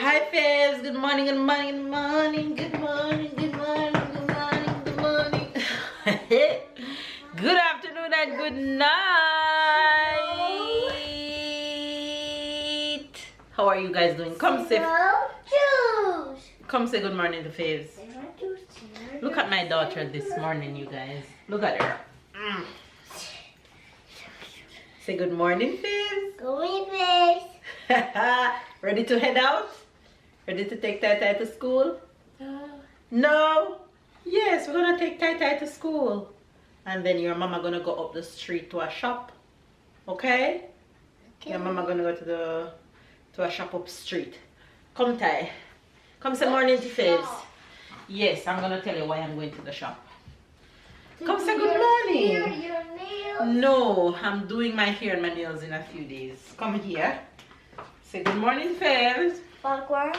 Hi Fizz, good morning, good morning, good morning, good morning, good morning, good morning, good morning. Good afternoon and good night. How are you guys doing? Come say good morning to Fizz. Look at my daughter this morning, you guys. Look at her. Say good morning, Fizz. Good morning, Ready to head out? Ready to take Tai to school? No. No? Yes, we're gonna take Tai to school. And then your mama gonna go up the street to a shop. Okay? Your mama gonna go to a shop up street. Come Tai. Come say morning to Fizz. Yes, I'm gonna tell you why I'm going to the shop. Come say good morning. Your nails. No, I'm doing my hair and my nails in a few days. Come here. Say good morning, Fizz. Backward.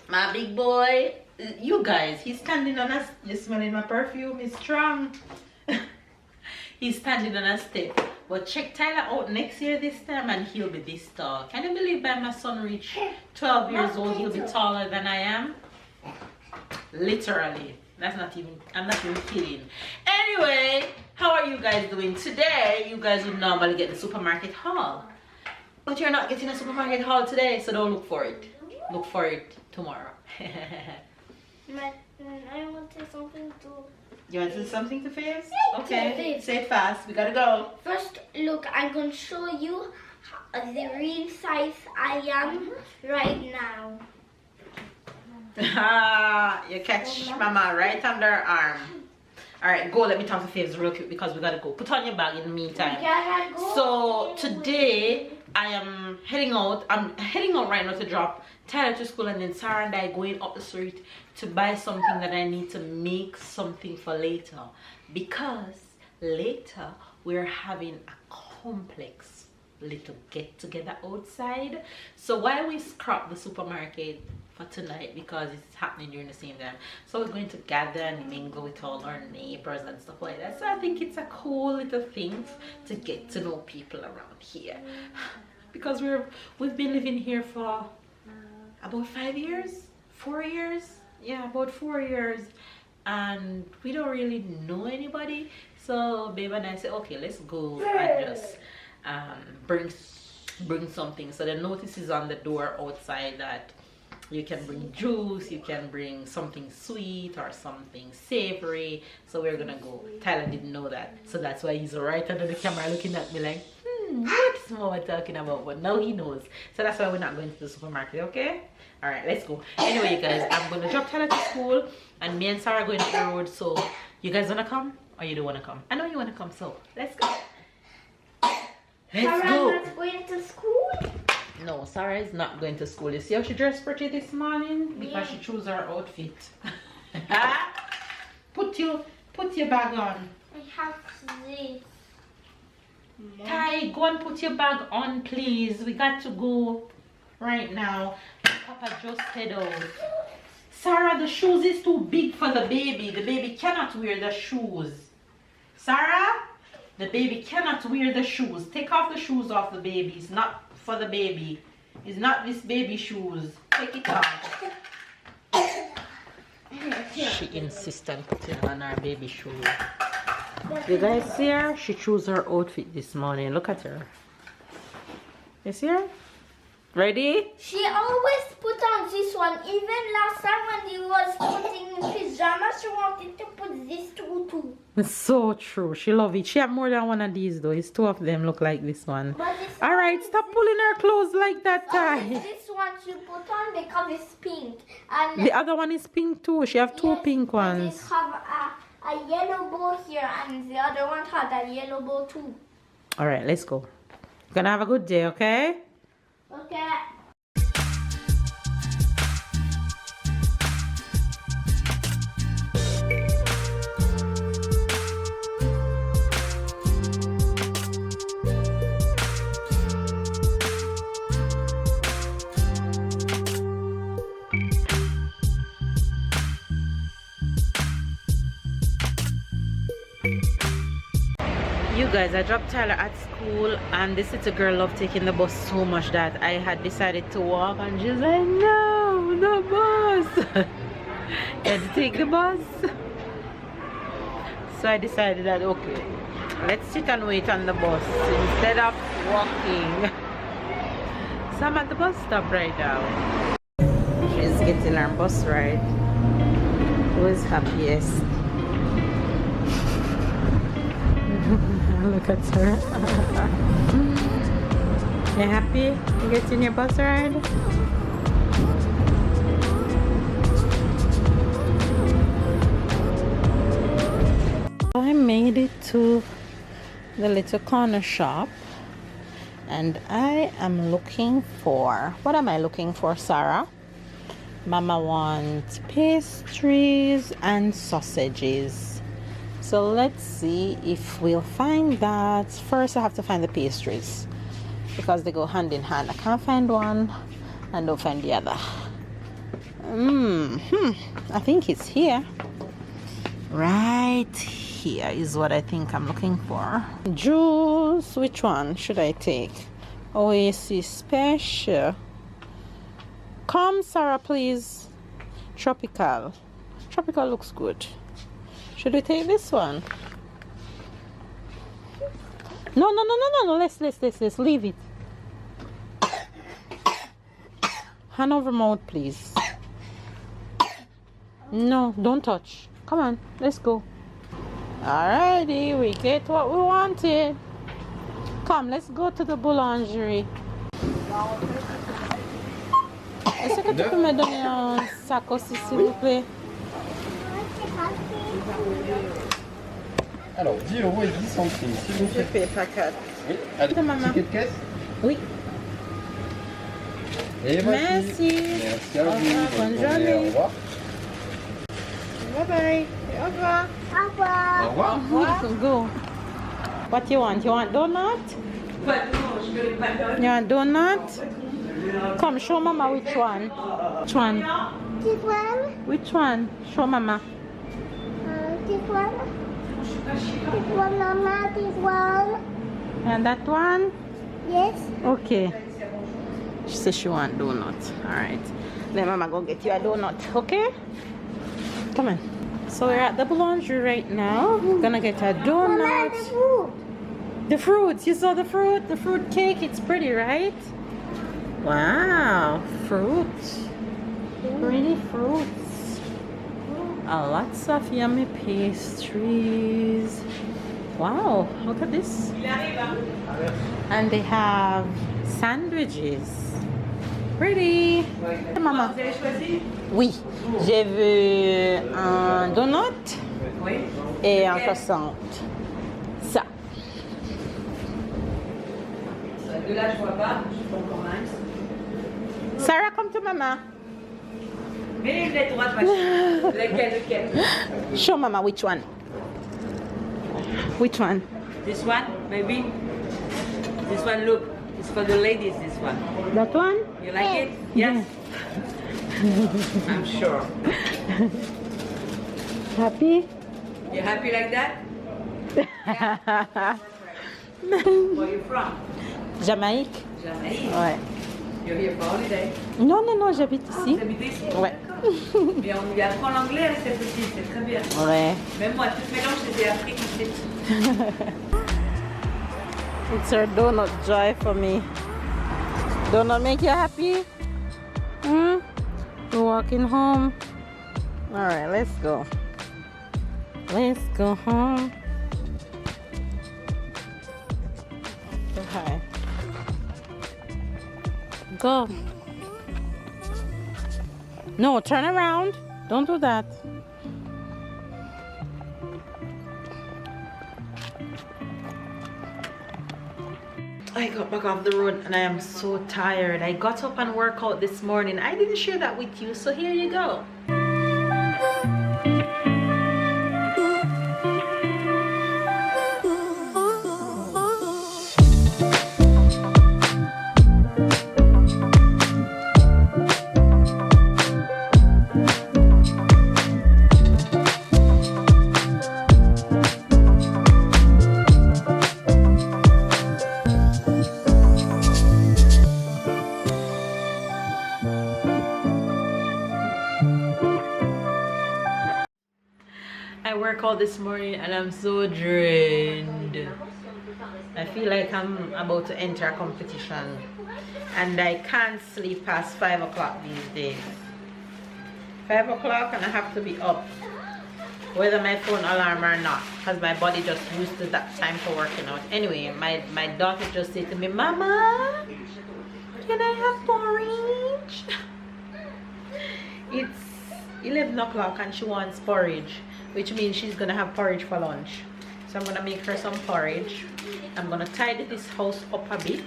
My big boy. You guys, he's standing on a... You smelling my perfume? It's strong. He's standing on a step. But check Tyler out next year this time and he'll be this tall. Can you believe by my son reach 12 years old, he'll be taller than I am? Literally. That's not even... I'm not even kidding. Anyway, how are you guys doing? Today, you guys would normally get the supermarket haul. But you're not getting a supermarket haul today, so don't look for it. Look for it tomorrow. I want to say something too. You want to do something to Fizz? Yeah, Okay, Fizz. say it fast. We gotta go. First, look, I'm going to show you the real size I am right now. You catch Mama right under her arm. Alright, go. Let me talk to Fizz real quick because we gotta go. Put on your bag in the meantime. So today I am heading out. I'm heading out right now to drop Tyler to school, and then Sarah and I going up the street to buy something that I need to make something for later, because later we're having a complex little get together outside. So while we scrap the supermarket for tonight, because it's happening during the same time, so we're going to gather and mingle with all our neighbors and stuff like that. So I think it's a cool little thing to get to know people around here, because we've been living here for about 5 years, 4 years, yeah, about 4 years, and we don't really know anybody. So babe and I said, okay, let's go and just bring something. So the notice is on the door outside that you can bring juice, you can bring something sweet or something savory. So we're gonna go. Tyler didn't know that, so that's why he's right under the camera looking at me like, what's Mama talking about? But now he knows. So that's why we're not going to the supermarket. Okay, all right, let's go. Anyway, you guys, I'm gonna drop Tyler to school and me and Sarah are going to the road. So you guys wanna come or you don't wanna come? I know you wanna come, so let's go. Let's go. Sarah's not going to school? No, Sarah is not going to school. You see how she dressed pretty this morning? Because she chose her outfit. Put your bag on. I have this. Ty, go and put your bag on, please. We got to go right now. Papa just head out. Sarah, the shoes is too big for the baby. The baby cannot wear the shoes. Sarah, the baby cannot wear the shoes. Take off the shoes off the baby. It's not for the baby. It's not this baby shoes. Take it off. She insists on putting on her baby shoes. You guys see her? She chose her outfit this morning. Look at her. You see her? Ready? She always put on this one. Even last time when he was putting pajamas, she wanted to put this too. It's so true. She love it. She have more than one of these though. It's two of them look like this one. Alright, stop pulling her clothes like that, Ty. This one she put on because it's pink. And The other one is pink too. She have two yes, pink but ones. It have a yellow bow here, and the other one had a yellow bow too. Alright, let's go. You're gonna have a good day, okay? Okay. You guys, I dropped Tyler at school and this little girl loved taking the bus so much that I had decided to walk, and she's like, no, And take the bus. So I decided that okay, let's sit and wait on the bus instead of walking. So I'm at the bus stop right now. She's getting her bus ride. Who is happiest? Look at her. You happy? You getting your bus ride? I made it to the little corner shop and I am looking for, what am I looking for, Sarah? Mama wants pastries and sausages. So let's see if we'll find that. First I have to find the pastries because they go hand in hand. I can't find one and don't find the other. I think it's here. Right here is what I think I'm looking for. Juice, which one should I take? Oasis Special. Come, Sarah, please. Tropical. Tropical looks good. Should we take this one? No. Let's leave it. Hand over mouth, please. No, don't touch. Come on, let's go. Alrighty, we get what we wanted. Come, let's go to the boulangerie. Est-ce que tu peux me donner un sac aussi, s'il vous plaît? Alors, 10 € et 10 centimes, s'il vous Je plaît. paye pas 4. Oui, allez, Maman. ticket de caisse. Oui. Et voici. Merci. Merci à Au vous. revoir, bonne journée. Au revoir. Bye bye. Au revoir. Au revoir. Au revoir. Go. What you want? You want donut? You want donut? Come, show Mama which one. Which one? This one, Which one? Show Mama. this one, this one, Mama, this one. And that one? Yes. Okay. She says she want donut. Alright. Then Mama go get you a donut, okay? Come on. So we're at the boulangerie right now. Gonna get a Mama, donut. the food. The fruits. You saw the fruit? The fruit cake. It's pretty, right? Wow. Fruit. Pretty fruits. Lots of yummy pastries. Wow. Look at this. And they have sandwiches. Pretty. Maman. Oui. J'ai vu un donut et un croissant. Ça. De là, je vois pas. Je comprends rien. Sarah, come to Mama. Mais les lunettes droites, machin. Lequel? Show Mama which one. Which one? This one, maybe? This one, look. It's for the ladies, this one. That one? You like it? Yes? I'm sure. Happy? You happy like that? Where you from? Jamaïque? Jamaican. Ouais. You're here for holiday. Non, j'habite ici. T'habites ici? Ouais. Mais on lui apprend l'anglais, c'est petit, c'est très bien. Ouais. Même moi, tout mélange, c'était Afrique ici. It's her donut joy for me. Donut make you happy? Hmm? We're walking home. Alright, let's go. Let's go home. Say hi. Go. No, turn around. Don't do that. I got back off the road and I am so tired. I got up and worked out this morning. I didn't share that with you, so here you go. workout this morning and I'm so drained. I feel like I'm about to enter a competition and I can't sleep past 5 o'clock these days. 5 o'clock and I have to be up, whether my phone alarm or not, because my body just used to that time for working out. Anyway, my daughter just said to me, Mama, can I have porridge? It's 11 o'clock and she wants porridge, which means she's gonna have porridge for lunch. So I'm gonna make her some porridge. I'm gonna tidy this house up a bit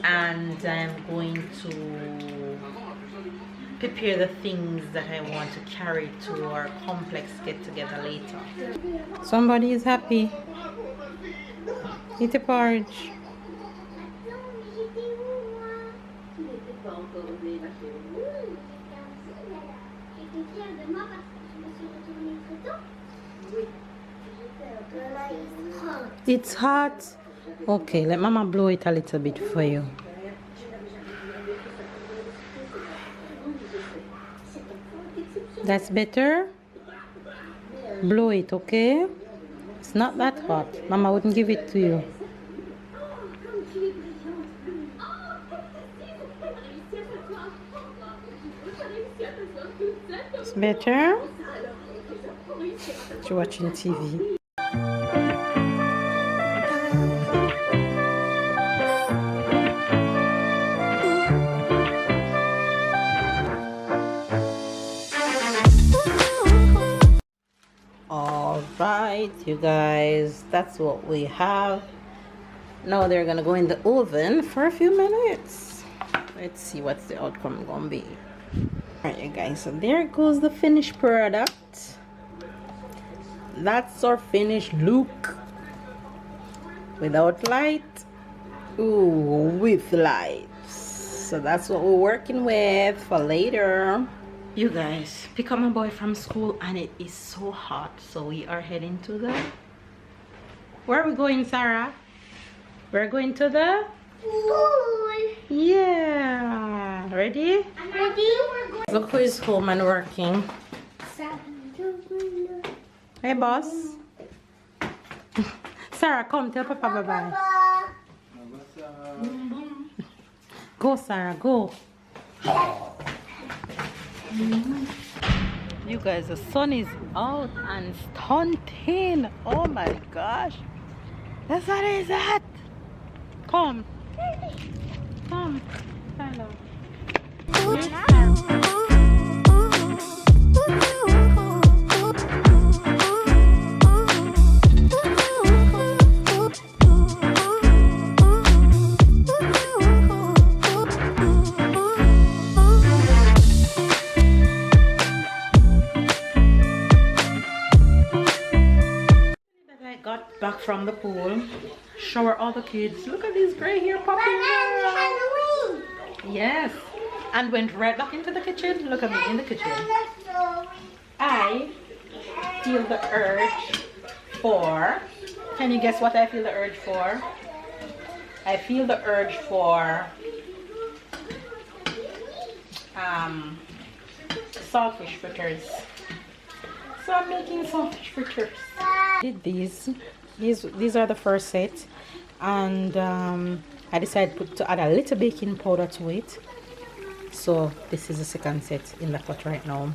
and I'm going to prepare the things that I want to carry to our complex get together later. Somebody is happy. Eat a porridge. It's hot. Okay, let Mama blow it a little bit for you. That's better. Blow it, okay? It's not that hot. Mama wouldn't give it to you. It's better. You're watching TV. Alright, you guys, that's what we have. Now they're gonna go in the oven for a few minutes. Let's see what's the outcome gonna be. Alright, you guys, so there goes the finished product. That's our finished look. Without light, ooh, with light. So that's what we're working with for later. You guys, pick up my boy from school and it is so hot, so we are heading to the... Where are we going, Sarah? We're going to the Pool. Yeah, ready? I'm ready. Look who is home and working. Hey boss. Sarah, come tell Papa bye bye. Go Sarah, go. You guys, the sun is out and stunting. Oh my gosh. That's what is that? Come. Come. Hello. Got back from the pool, shower all the kids. Look at these gray hair popping out. Yes, and went right back into the kitchen. Look at me in the kitchen. I feel the urge for, can you guess what I feel the urge for? I feel the urge for saltfish fritters. So I'm making saltfish fritters. Did these are the first set, and I decided to add a little baking powder to it. So this is the second set in the pot right now,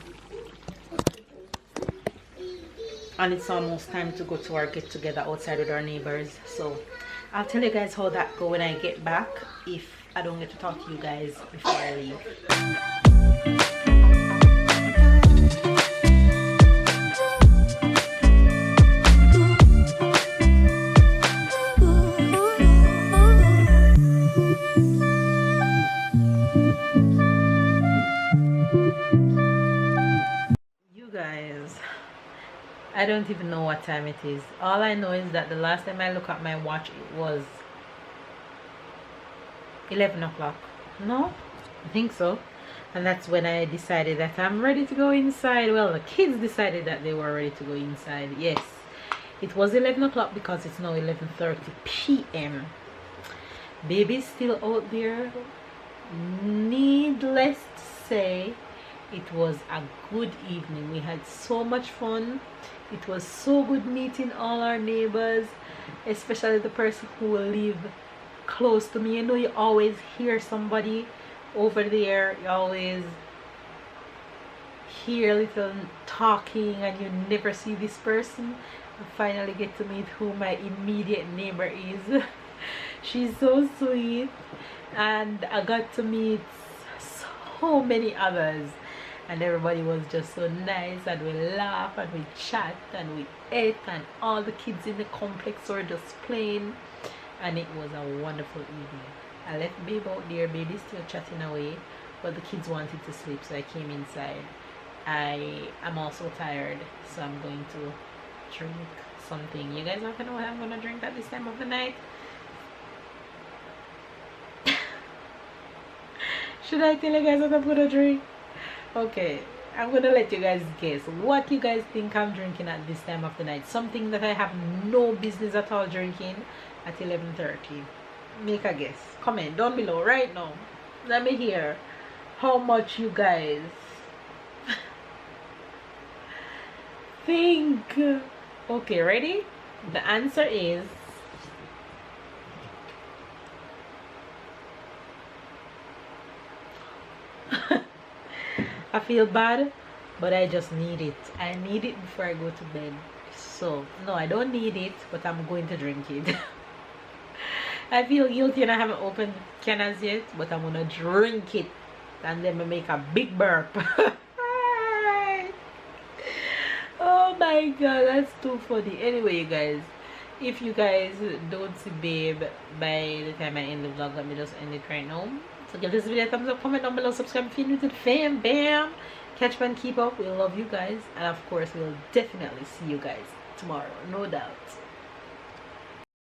and it's almost time to go to our get together outside with our neighbors. So I'll tell you guys how that go when I get back, if I don't get to talk to you guys before I leave. I don't even know what time it is. All I know is that the last time I looked at my watch, it was 11 o'clock. No? I think so. And that's when I decided that I'm ready to go inside. Well, the kids decided that they were ready to go inside. Yes. It was 11 o'clock because it's now 11:30 p.m. Baby's still out there. Needless to say, It was a good evening. We had so much fun. It was so good meeting all our neighbors, especially the person who will live close to me. You know, you always hear somebody over there, you always hear little talking, and you never see this person. I finally get to meet who my immediate neighbor is. She's so sweet, and I got to meet so many others, and everybody was just so nice, and we laughed and we chat and we ate, and all the kids in the complex were just playing, and it was a wonderful evening. I left babe out there, baby's still chatting away, but the kids wanted to sleep, so I came inside. I am also tired, so I'm going to drink something. You guys want to know what I'm gonna drink at this time of the night? Should I tell you guys what I'm gonna drink? Okay, I'm gonna let you guys guess what you guys think I'm drinking at this time of the night. Something that I have no business at all drinking at 11:30. Make a guess. Comment down below right now. Let me hear how much you guys think. Okay, ready? The answer is I feel bad, but I just need it. I need it before I go to bed. So no, I don't need it, but I'm going to drink it. I feel guilty and I haven't opened cannons yet, but I'm gonna drink it and then I make a big burp. Oh my god, that's too funny. Anyway, you guys, if you guys don't see babe by the time I end the vlog, let me just end it right now. So give this video a thumbs up, comment down below, subscribe if you're new to the fam. Bam, catch and keep up. We love you guys, and of course we'll definitely see you guys tomorrow, no doubt.